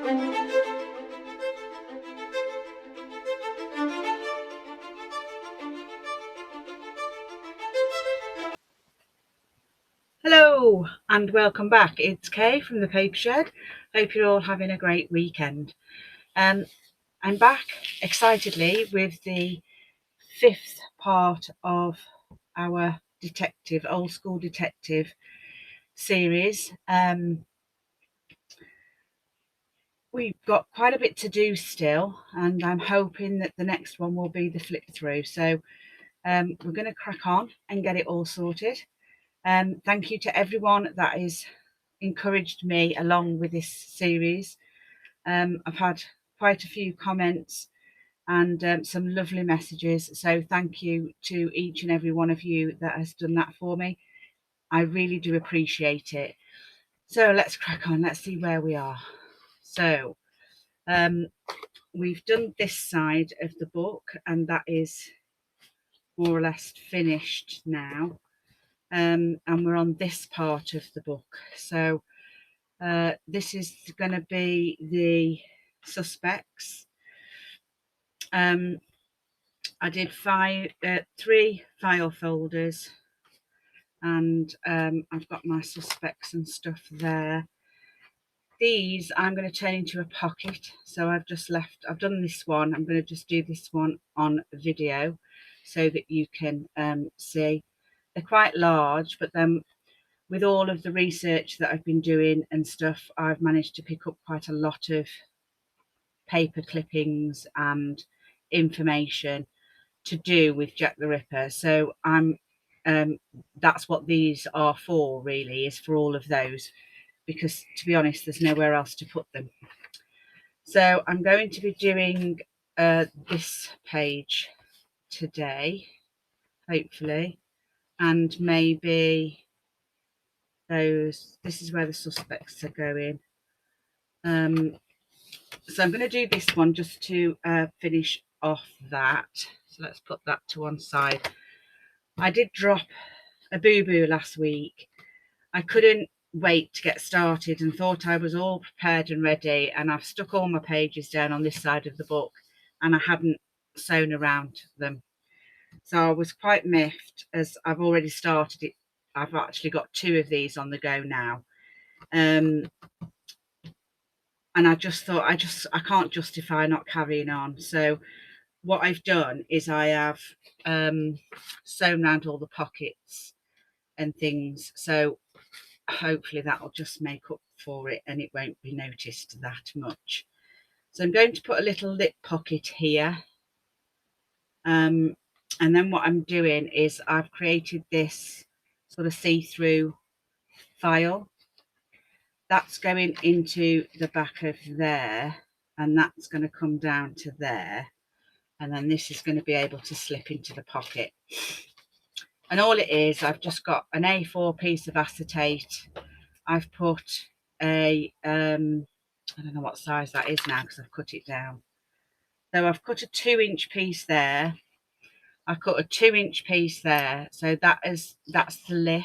Hello and welcome back. It's Kay from the Papershed. Hope you're all having a great weekend. I'm back excitedly with the 5th part of our old school detective series. We've got quite a bit to do still, and I'm hoping that the next one will be the flip through. So we're going to crack on and get it all sorted. Thank you to everyone that has encouraged me along with this series. I've had quite a few comments and some lovely messages, so thank you to each and every one of you that has done that for me. I really do appreciate it. So let's crack on. Let's see where we are. So we've done this side of the book, and that is more or less finished now. And we're on this part of the book. So this is going to be the suspects. I did 3 file folders, and I've got my suspects and stuff there. These I'm going to turn into a pocket, so I've done this one. I'm going to just do this one on video so that you can see. They're quite large, but then with all of the research that I've been doing and stuff, I've managed to pick up quite a lot of paper clippings and information to do with Jack the Ripper. So that's what these are for, really, is for all of those, because to be honest, there's nowhere else to put them. So I'm going to be doing this page today, hopefully, and maybe those. This is where the suspects are going. So I'm going to do this one just to finish off that. So let's put that to one side. I did drop a boo-boo last week. I couldn't wait to get started and thought I was all prepared and ready, and I've stuck all my pages down on this side of the book and I hadn't sewn around them. So I was quite miffed, as I've already started it. I've actually got 2 of these on the go now. And I just thought I can't justify not carrying on. So what I've done is I have sewn around all the pockets and things, so hopefully that'll just make up for it and it won't be noticed that much. So I'm going to put a little lip pocket here, and then what I'm doing is I've created this sort of see-through file that's going into the back of there, and that's going to come down to there, and then this is going to be able to slip into the pocket. And all it is, I've just got an A4 piece of acetate. I've put a I don't know what size that is now because I've cut it down. So I've cut a 2-inch piece there. I cut a 2-inch piece there. So that's the lip.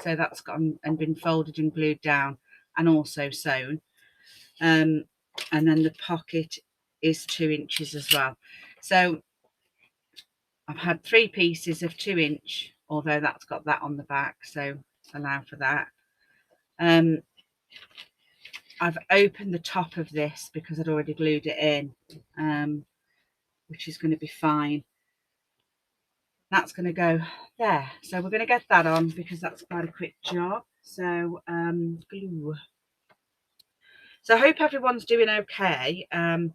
So that's got and been folded and glued down and also sewn. And then the pocket is 2 inches as well. So I've had 3 pieces of 2-inch, although that's got that on the back, so allow for that. I've opened the top of this because I'd already glued it in, which is going to be fine. That's going to go there. So we're going to get that on because that's quite a quick job. So glue. So I hope everyone's doing okay. I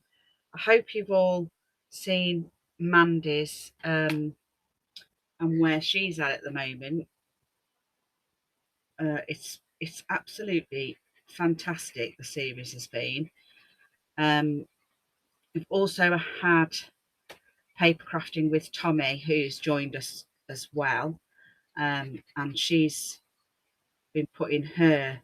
hope you've all seen Mandy's and where she's at the moment. It's absolutely fantastic, the series has been. We've also had Papercrafting with Tommy, who's joined us as well, and she's been putting her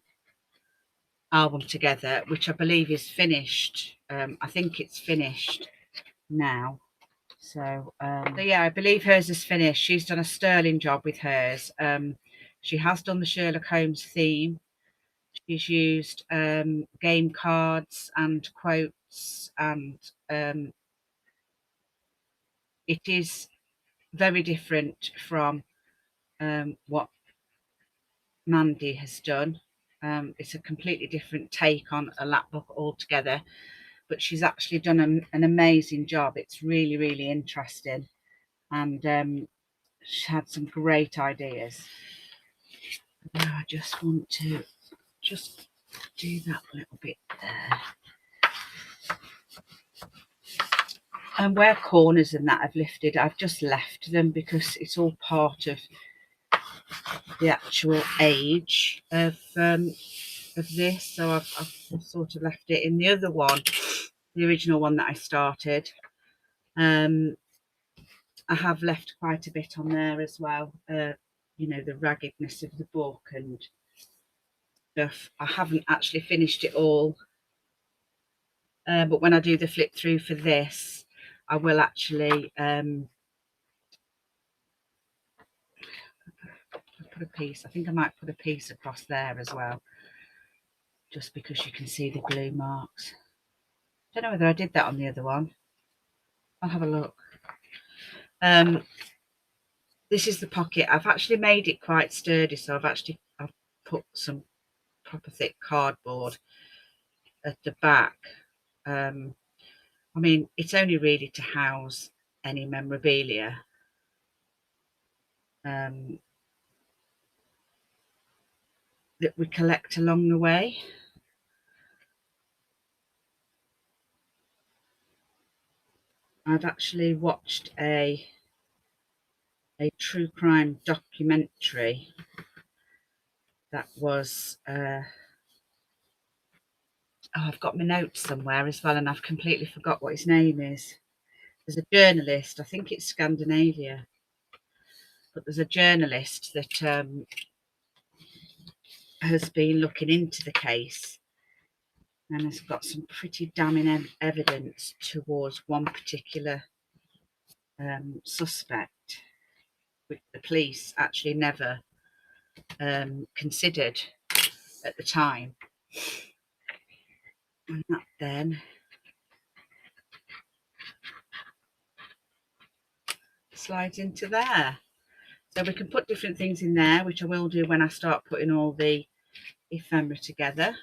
album together, which I believe is finished. I think it's finished now. So yeah, I believe hers is finished. She's done a sterling job with hers. She has done the Sherlock Holmes theme, She's used game cards and quotes, and it is very different from what Mandy has done. It's a completely different take on a lap book altogether, but she's actually done an amazing job. It's really, really interesting, and she had some great ideas. Now I just want to just do that little bit there. And where corners and that I've lifted, I've just left them because it's all part of the actual age of this. So I've sort of left it. In the other one, the original one that I started, I have left quite a bit on there as well. You know, the raggedness of the book and stuff. I haven't actually finished it all, but when I do the flip through for this, I will actually put a piece. I think I might put a piece across there as well, just because you can see the glue marks. Don't know whether I did that on the other one. I'll have a look. This is the pocket. I've actually made it quite sturdy, so I've put some proper thick cardboard at the back. I mean, it's only really to house any memorabilia. That we collect along the way. I've actually watched a true crime documentary that was I've got my notes somewhere as well, and I've completely forgot what his name is. There's a journalist, I think it's Scandinavia, but there's a journalist that has been looking into the case and has got some pretty damning evidence towards one particular suspect, which the police actually never considered at the time. And that then slides into there. So we can put different things in there, which I will do when I start putting all the ephemera together.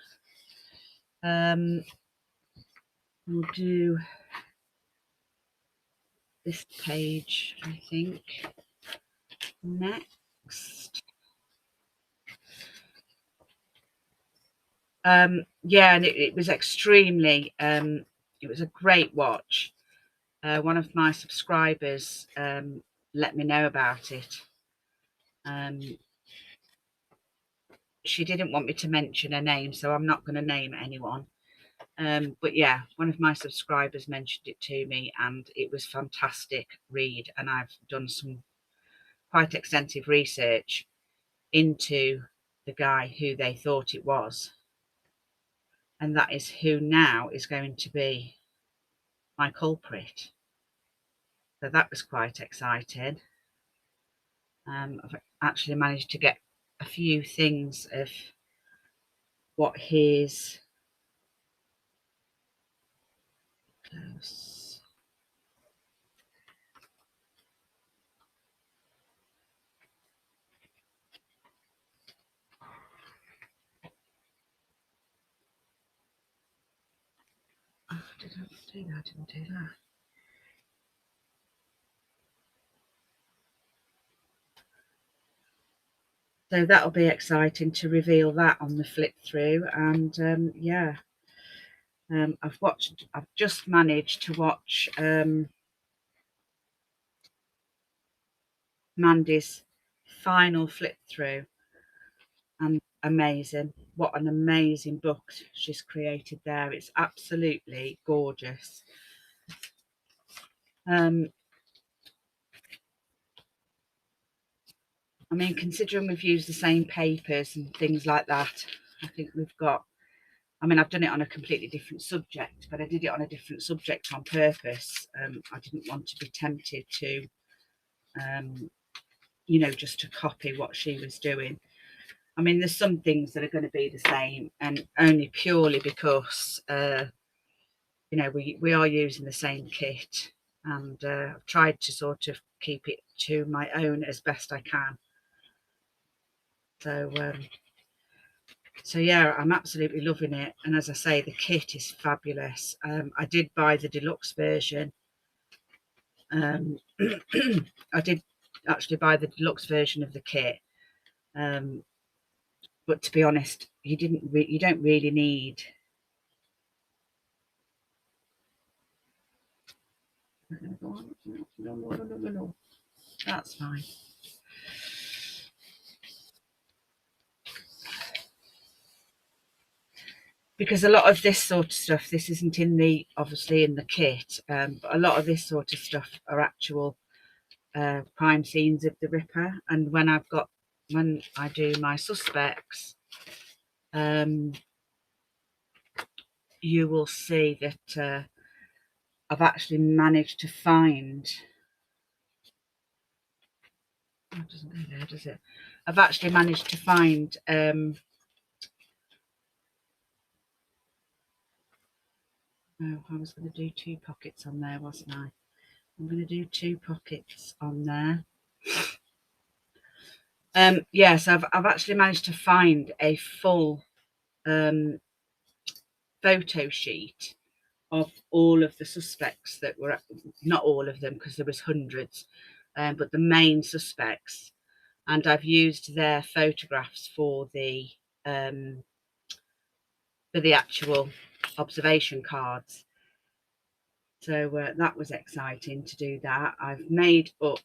We'll do this page, I think, next. Yeah, and it was extremely, it was a great watch. One of my subscribers let me know about it. She didn't want me to mention her name, so I'm not going to name anyone. But yeah, one of my subscribers mentioned it to me, and it was fantastic read. And I've done some quite extensive research into the guy who they thought it was, and that is who now is going to be my culprit. So that was quite exciting. I've actually managed to get a few things of what his close. Oh, did I do that? I didn't do that. So that'll be exciting to reveal that on the flip through. And yeah, I've just managed to watch Mandy's final flip through, and amazing. What an amazing book she's created there. It's absolutely gorgeous. I mean, considering we've used the same papers and things like that, I think we've got, I mean, I've done it on a completely different subject, but I did it on a different subject on purpose. I didn't want to be tempted to, you know, just to copy what she was doing. I mean, there's some things that are going to be the same, and only purely because you know, we are using the same kit, and I've tried to sort of keep it to my own as best I can. So so yeah, I'm absolutely loving it, and as I say, the kit is fabulous. I did buy the deluxe version. I did actually buy the deluxe version of the kit, but to be honest, you don't really need. No, that's fine. Because a lot of this sort of stuff, this isn't in the obviously in the kit, but a lot of this sort of stuff are actual crime scenes of the Ripper. And when I do my suspects, you will see that I've actually managed to find. Oh, it doesn't go there, does it? I've actually managed to find. Oh, I was going to do 2 pockets on there, wasn't I? I'm going to do 2 pockets on there. Yes, I've actually managed to find a full photo sheet of all of the suspects that were, not all of them because there was hundreds, but the main suspects, and I've used their photographs for the actual observation cards. So that was exciting to do that. I've made up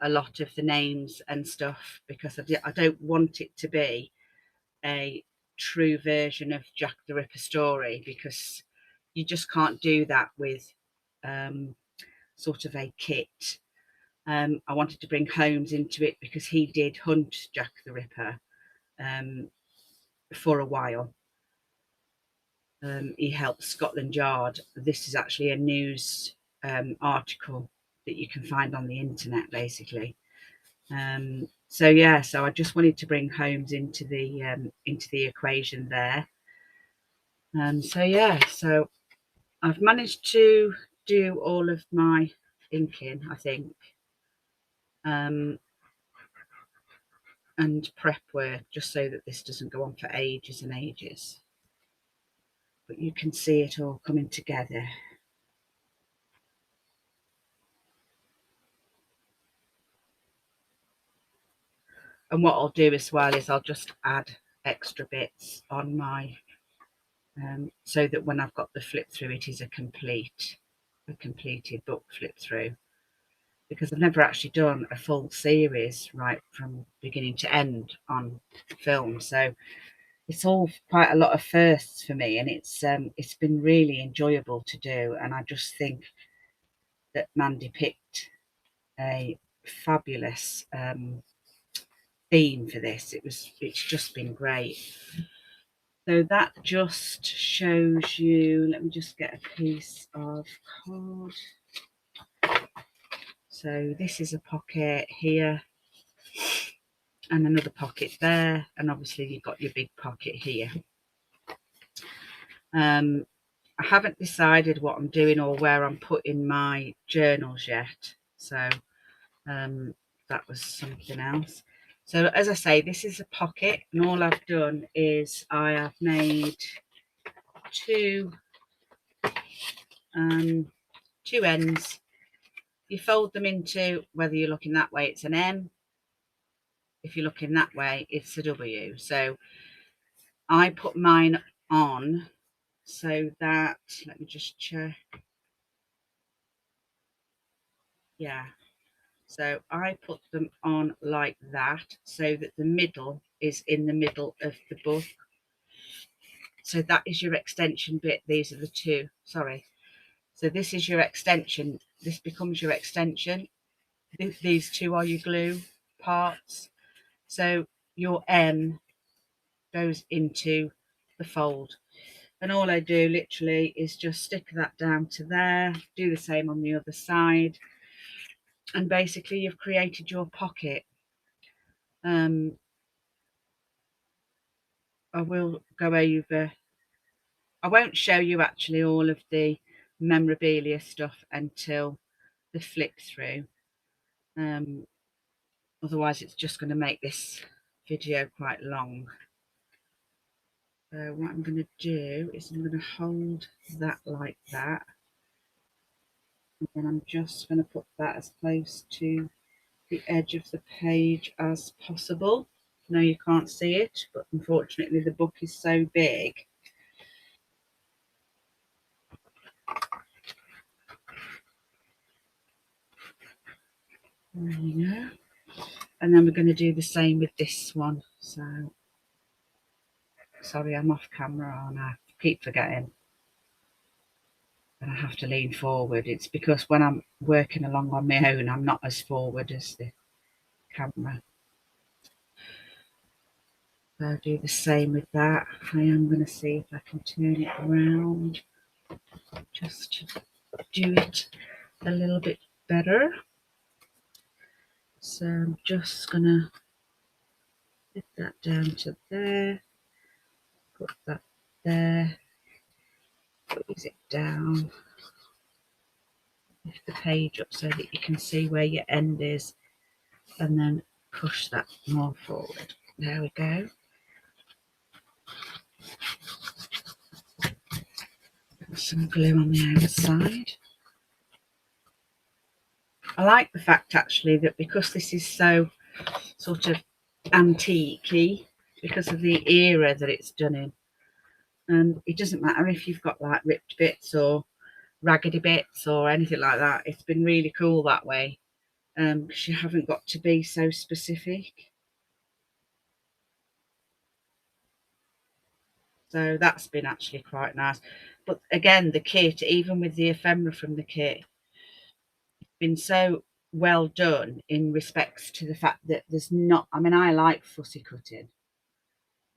a lot of the names and stuff because I don't want it to be a true version of Jack the Ripper story, because you just can't do that with sort of a kit. I wanted to bring Holmes into it because he did hunt Jack the Ripper for a while. He helped Scotland Yard. This is actually a news article that you can find on the internet, basically. So yeah, so I just wanted to bring Holmes into the equation there. So yeah, so I've managed to do all of my inking, I think, and prep work, just so that this doesn't go on for ages and ages. But you can see it all coming together. And what I'll do as well is I'll just add extra bits on my, so that when I've got the flip through, it is a completed book flip through. Because I've never actually done a full series right from beginning to end on film, so it's all quite a lot of firsts for me, and it's been really enjoyable to do. And I just think that Mandy picked a fabulous theme for this. It's just been great. So that just shows you, let me just get a piece of card. So this is a pocket here, and another pocket there, and obviously you've got your big pocket here. I haven't decided what I'm doing or where I'm putting my journals yet, so that was something else. So as I say, this is a pocket, and all I've done is I have made two ends. You fold them into, whether you're looking that way, it's an M. If you're looking that way, it's a W. So I put mine on so that, let me just check. Yeah. So I put them on like that, so that the middle is in the middle of the book. So that is your extension bit. These are the two. Sorry. So this is your extension. This becomes your extension. These two are your glue parts. So your M goes into the fold. And all I do literally is just stick that down to there, do the same on the other side, and basically you've created your pocket. I will go over, I won't show you actually all of the memorabilia stuff until the flick through. Otherwise it's just going to make this video quite long. So what I'm going to do is I'm going to hold that like that, and then I'm just going to put that as close to the edge of the page as possible. No, you can't see it, but unfortunately the book is so big. There you go. And then we're going to do the same with this one. So, sorry, I'm off camera and I keep forgetting. And I have to lean forward. It's because when I'm working along on my own, I'm not as forward as the camera. So I'll do the same with that. I am going to see if I can turn it around just to do it a little bit better. So I'm just going to put that down to there, put that there, squeeze it down, lift the page up so that you can see where your end is, and then push that more forward. There we go. Some glue on the outside. I like the fact actually that because this is so sort of antique-y, because of the era that it's done in, and it doesn't matter if you've got like ripped bits or raggedy bits or anything like that. It's been really cool that way, because you haven't got to be so specific. So that's been actually quite nice. But again, the kit, even with the ephemera from the kit, it's been so well done in respects to the fact that there's not, I mean, I like fussy cutting.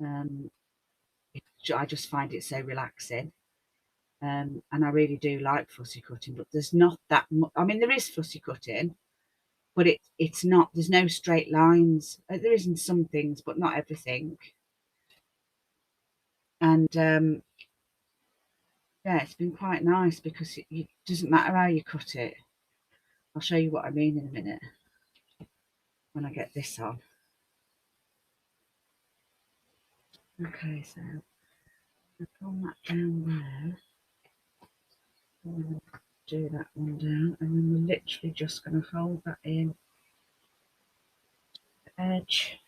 I just find it so relaxing. And I really do like fussy cutting, but there's not that much. I mean, there is fussy cutting, but it's not, there's no straight lines. There is in some things, but not everything. And yeah, it's been quite nice because it doesn't matter how you cut it. I'll show you what I mean in a minute when I get this on. Okay, so I'll pull that down there. I'm going to do that one down, and then we're literally just going to hold that in the edge,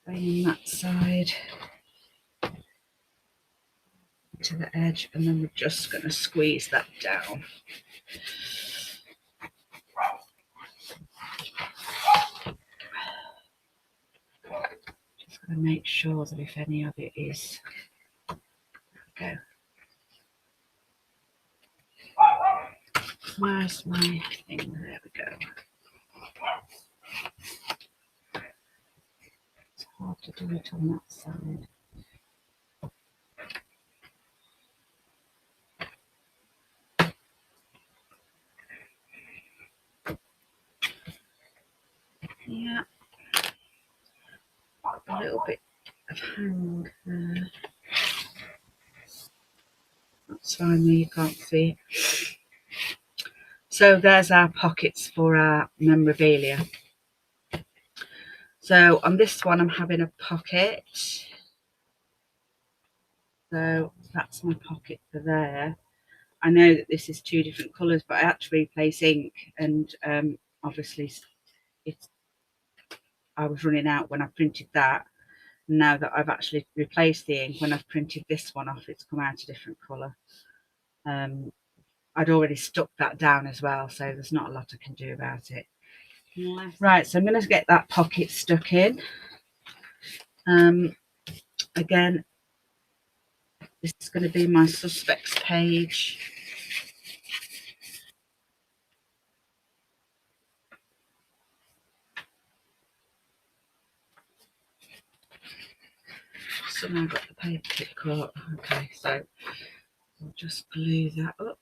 bringing that side to the edge, and then we're just going to squeeze that down. Just going to make sure that if any of it is, go. Where's my thing? There we go. It's hard to do it on that side. Yeah, a little bit of hang there. That's fine, you can't see. So there's our pockets for our memorabilia. So on this one, I'm having a pocket. So that's my pocket for there. I know that this is two different colours, but I actually replace ink, and obviously I was running out when I printed that. Now that I've actually replaced the ink, when I've printed this one off, it's come out a different colour. I'd already stuck that down as well, so there's not a lot I can do about it. Right, so I'm going to get that pocket stuck in. Again, this is going to be my suspects page. Somehow got the paper clip caught. Okay, so I'll just glue that up.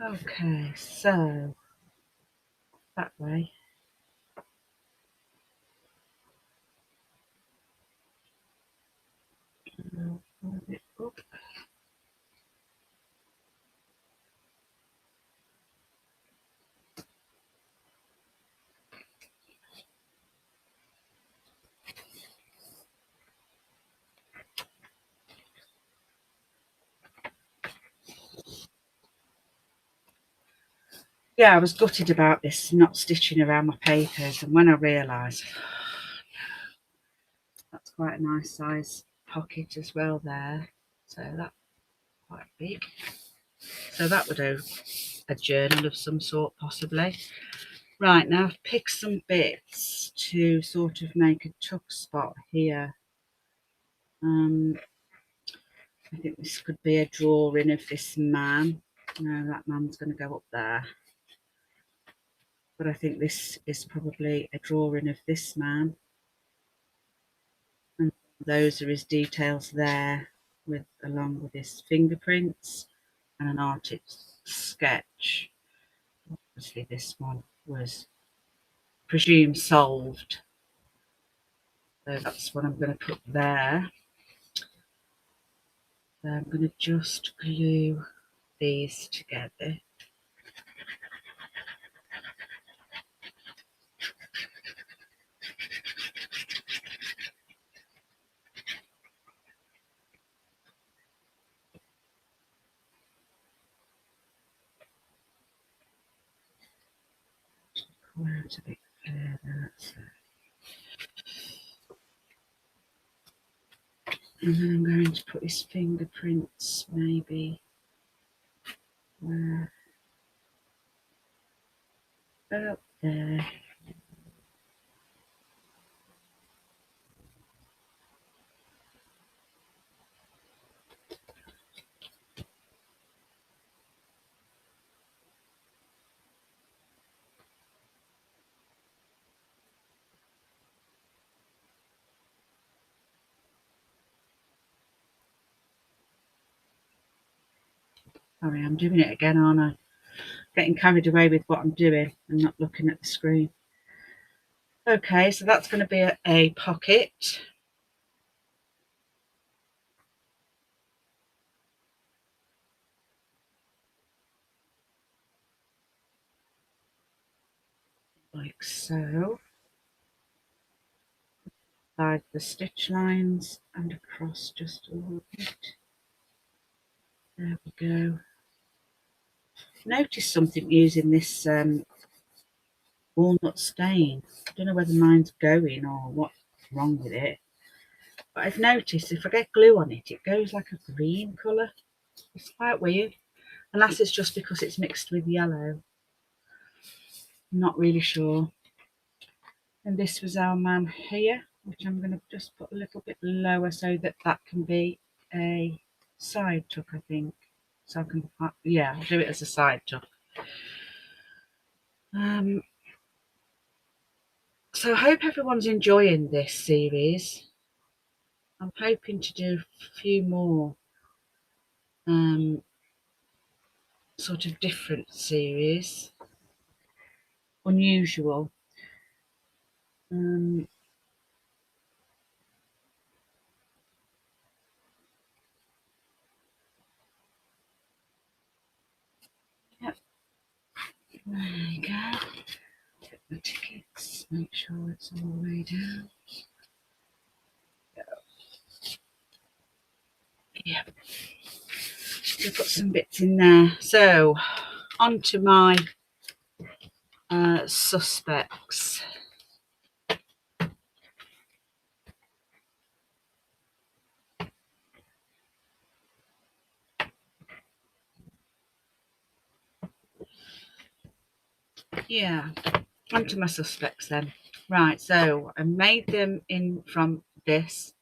Okay, so that way. Yeah, I was gutted about this not stitching around my papers, and when I realised that's quite a nice size pocket as well there, so that's quite big. So that would do a journal of some sort possibly. Right, now I've picked some bits to sort of make a tuck spot here. I think this could be a drawing of this man. No, that man's going to go up there. But I think this is probably a drawing of this man. And those are his details there, with along with his fingerprints and an artist's sketch. Obviously this one was presumed solved. So that's what I'm going to put there. So I'm going to just glue these together. Pull out a bit further. So. And then I'm going to put his fingerprints maybe where up there. Sorry, I'm doing it again, aren't I? Getting carried away with what I'm doing and not looking at the screen. Okay, so that's going to be a pocket. Like so. Slide the stitch lines and across just a little bit. There we go. Noticed something using this walnut stain. I don't know whether mine's going or what's wrong with it. But I've noticed if I get glue on it, it goes like a green colour. It's quite weird. Unless it's just because it's mixed with yellow. I'm not really sure. And this was our man here, which I'm going to just put a little bit lower so that that can be a side tuck, I think. So I can, yeah, I'll do it as a side tuck. So I hope everyone's enjoying this series. I'm hoping to do a few more sort of different series, unusual. Yep, there you go. Get the tickets, make sure it's all the way down. Yep. We'll put some bits in there. So, onto my suspects. Yeah, onto my suspects then. Right, so I made them in from this.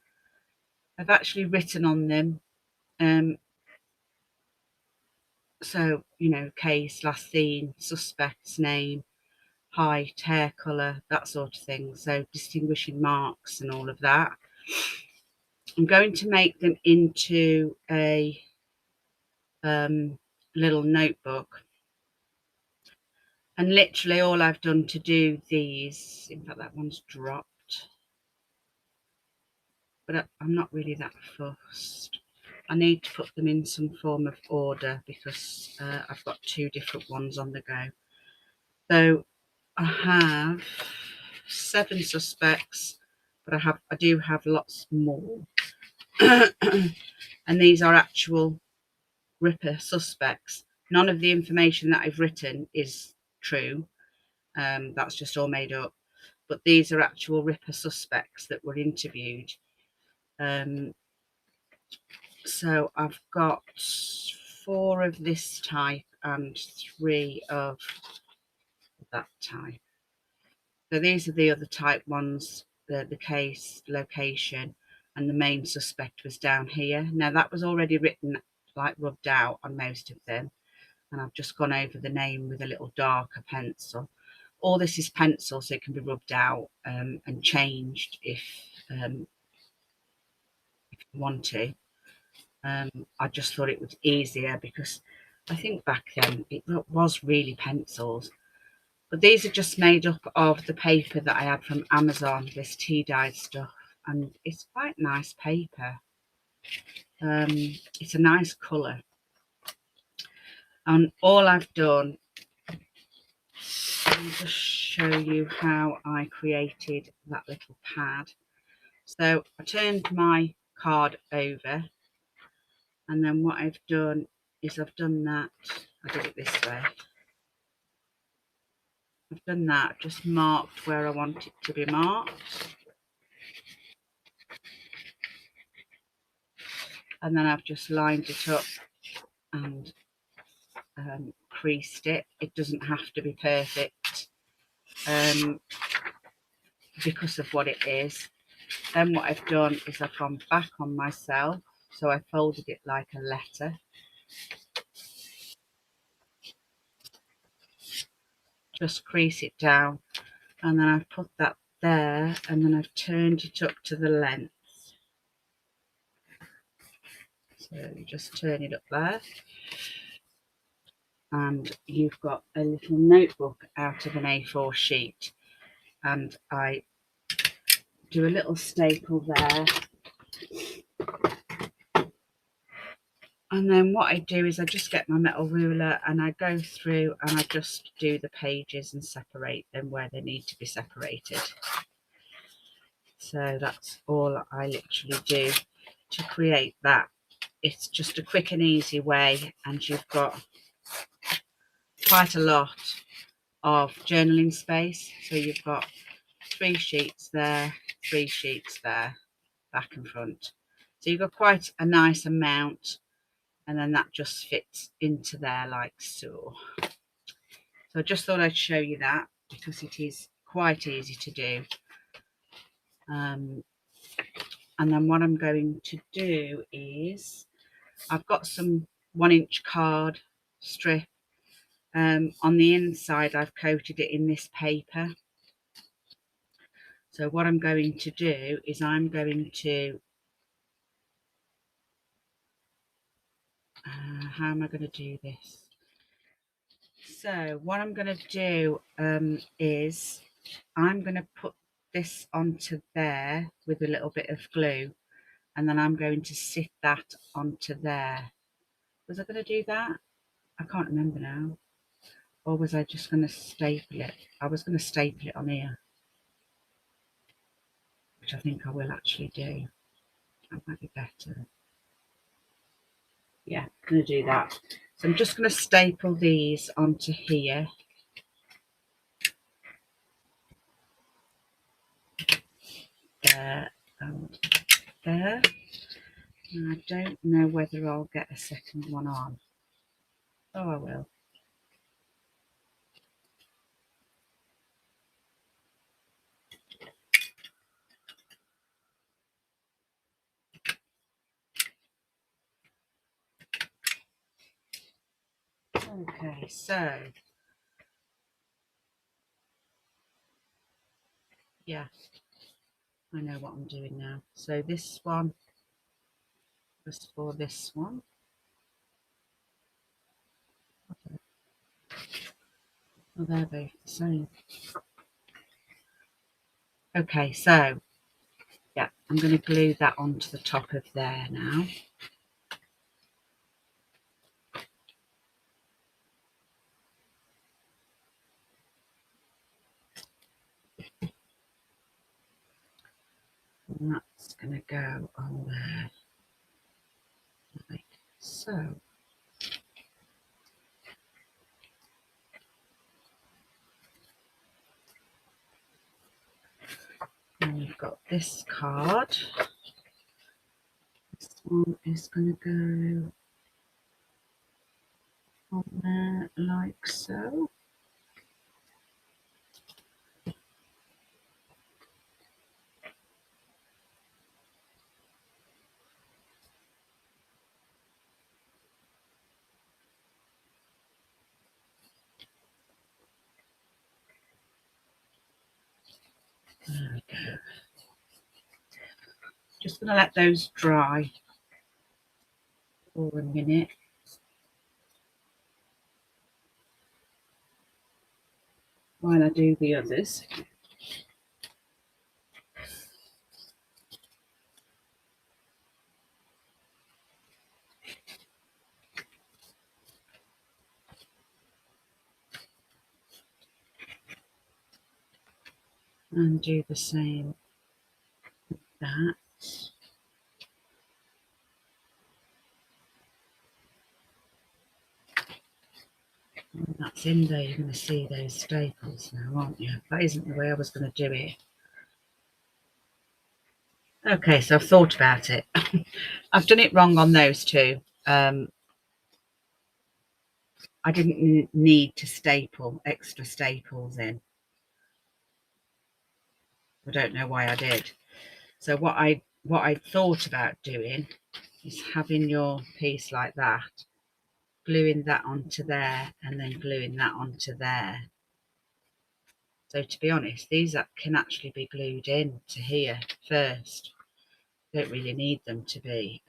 I've actually written on them. So, you know, case, last seen, suspect's name, height, hair colour, that sort of thing. So distinguishing marks and all of that. I'm going to make them into a little notebook. And literally all I've done to do these, in fact that one's dropped, but I'm not really that fussed. I need to put them in some form of order because I've got 2 different ones on the go. So I have 7 suspects, but I do have lots more. And these are actual Ripper suspects. None of the information that I've written is true. That's just all made up. But these are actual Ripper suspects that were interviewed. So I've got 4 of this type and 3 of that type. So these are the other type ones, the case, location, and the main suspect was down here. Now that was already written, like rubbed out on most of them, and I've just gone over the name with a little darker pencil. All this is pencil, so it can be rubbed out and changed if you want to. I just thought it was easier because I think back then it was really pencils. But these are just made up of the paper that I had from Amazon, this tea dyed stuff, and it's quite nice paper. It's a nice colour. And all I've done, I'll just show you how I created that little pad. So I turned my card over, and then what I've done is I've done that. I did it this way. I've done that, just marked where I want it to be marked. And then I've just lined it up and creased it. It doesn't have to be perfect because of what it is. Then what I've done is I've gone back on myself. So I folded it like a letter. Just crease it down. And then I've put that there, and then I've turned it up to the length. So you just turn it up there. And you've got a little notebook out of an A4 sheet. And I do a little staple there. And then what I do is I just get my metal ruler and I go through and I just do the pages and separate them where they need to be separated. So that's all I literally do to create that. It's just a quick and easy way, and you've got quite a lot of journaling space. So you've got 3 sheets there, 3 sheets there, back and front. So you've got quite a nice amount. And then that just fits into there like so. So I just thought I'd show you that because it is quite easy to do. And then what I'm going to do is I've got some 1-inch card strip. On the inside I've coated it in this paper. So what I'm going to do is I'm going to how am I going to do this? So what I'm going to do is I'm going to put this onto there with a little bit of glue, and then I'm going to sit that onto there. Was I going to do that? I can't remember now. Or was I just going to staple it? I was going to staple it on here, which I think I will actually do. That might be better. Yeah, I'm going to do that. So I'm just going to staple these onto here. There and there. And I don't know whether I'll get a second one on. Oh, I will. Okay, so yeah, I know what I'm doing now. So this one was for this one. Oh, they're both the same. Okay, so yeah, I'm going to glue that onto the top of there now. And that's going to go on there like so. And we've got this card. This one is going to go on there like so. There we go. Just going to let those dry for a minute. While I do the others. And do the same with that. When that's in there, you're going to see those staples now, aren't you? That isn't the way I was going to do it. Okay, so I've thought about it. I've done it wrong on those two. I didn't need to staple extra staples in. I don't know why I did. So what I thought about doing is having your piece like that, gluing that onto there, and then gluing that onto there. So to be honest, these can actually be glued in to here first. Don't really need them to be.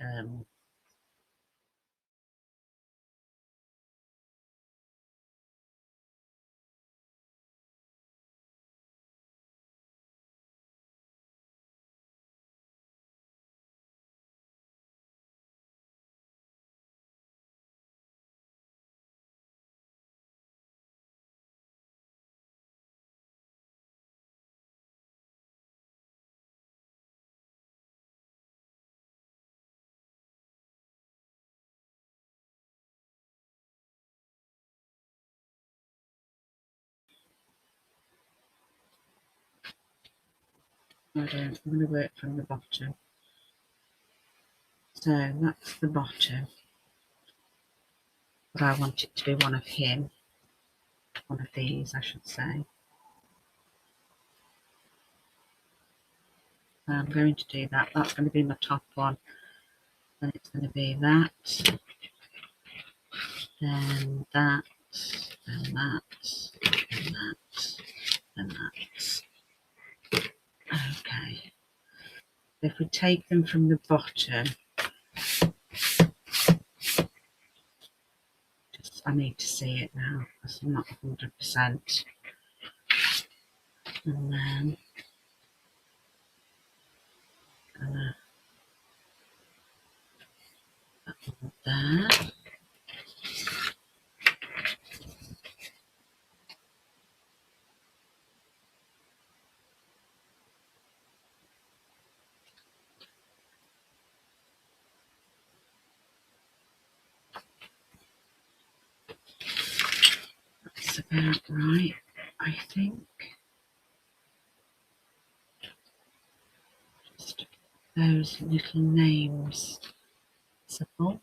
I'm going to work from the bottom. So that's the bottom. But I want it to be one of these, I should say. So I'm going to do that. That's going to be my top one. Then it's going to be that, then that, then that, then that, then that. Okay. If we take them from the bottom, I need to see it now because I'm not 100%. And then gonna put that there. That's about right, I think. Just those little names. Simple.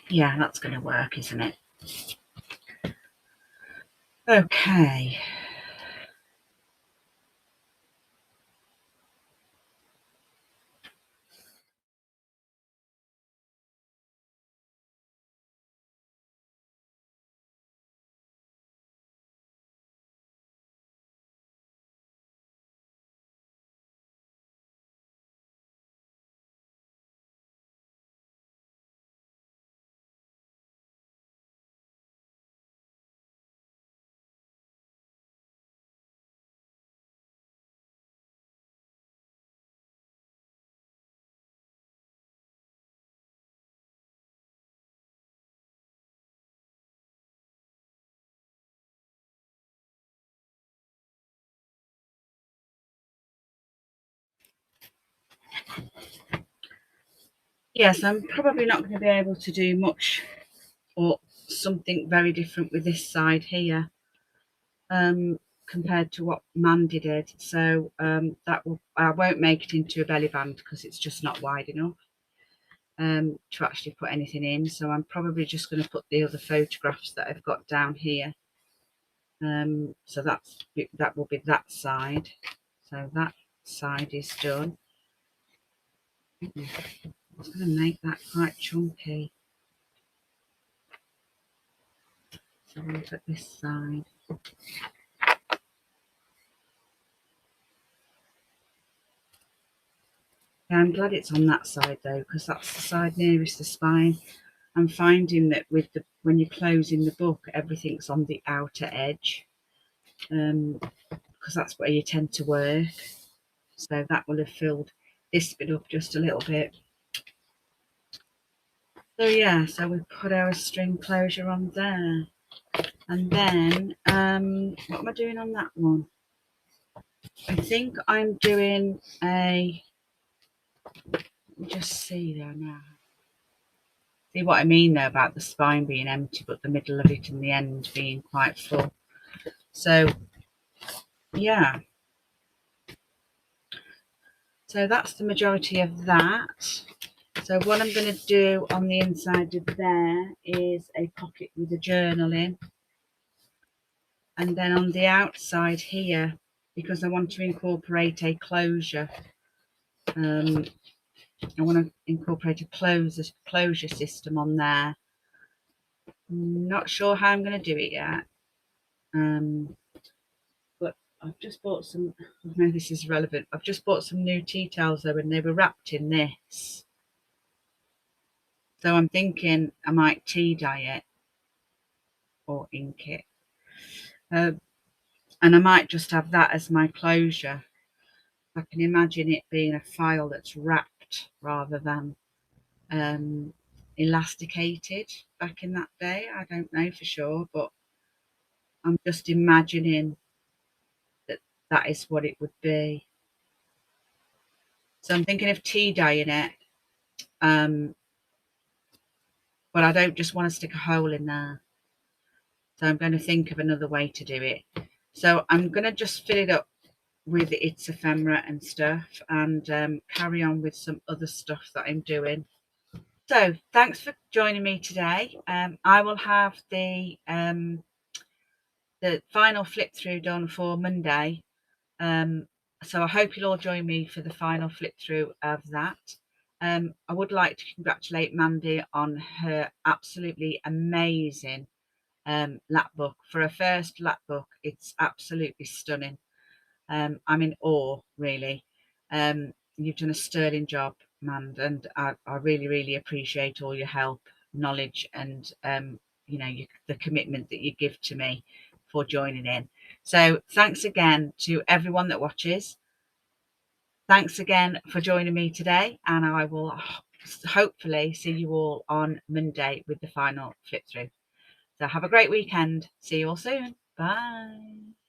Yeah, that's going to work, isn't it? Okay. Yes, I'm probably not going to be able to do much or something very different with this side here, compared to what Mandy did. So I won't make it into a belly band because it's just not wide enough to actually put anything in. So I'm probably just going to put the other photographs that I've got down here. So that will be that side. So that side is done. I was going to make that quite chunky. So we'll look at this side. Yeah, I'm glad it's on that side though, because that's the side nearest the spine. I'm finding that when you're closing the book, everything's on the outer edge, because that's where you tend to work. So that will have filled this bit up just a little bit. So yeah, so we put our string closure on there. And then, what am I doing on that one? I think I'm doing a, let me just see there now. See what I mean though about the spine being empty, but the middle of it and the end being quite full. So yeah, so that's the majority of that. So what I'm going to do on the inside of there is a pocket with a journal in. And then on the outside here, because I want to incorporate a closure, I want to incorporate a closure system on there. I'm not sure how I'm going to do it yet. But I've just bought some, I know this is relevant, I've just bought some new tea towels though, and they were wrapped in this. So I'm thinking I might tea dye it or ink it. And I might just have that as my closure. I can imagine it being a file that's wrapped rather than elasticated back in that day. I don't know for sure, but I'm just imagining that that is what it would be. So I'm thinking of tea dyeing it, but I don't just want to stick a hole in there. So I'm going to think of another way to do it. So I'm going to just fill it up with its ephemera and stuff, and carry on with some other stuff that I'm doing. So thanks for joining me today. I will have the final flip through done for Monday. So I hope you'll all join me for the final flip through of that. I would like to congratulate Mandy on her absolutely amazing lap book. For a first lap book, it's absolutely stunning. I'm in awe, really. You've done a sterling job, Mand, and I really, really appreciate all your help, knowledge, and the commitment that you give to me for joining in. So thanks again to everyone that watches. Thanks again for joining me today, and I will hopefully see you all on Monday with the final flip through. So have a great weekend. See you all soon. Bye.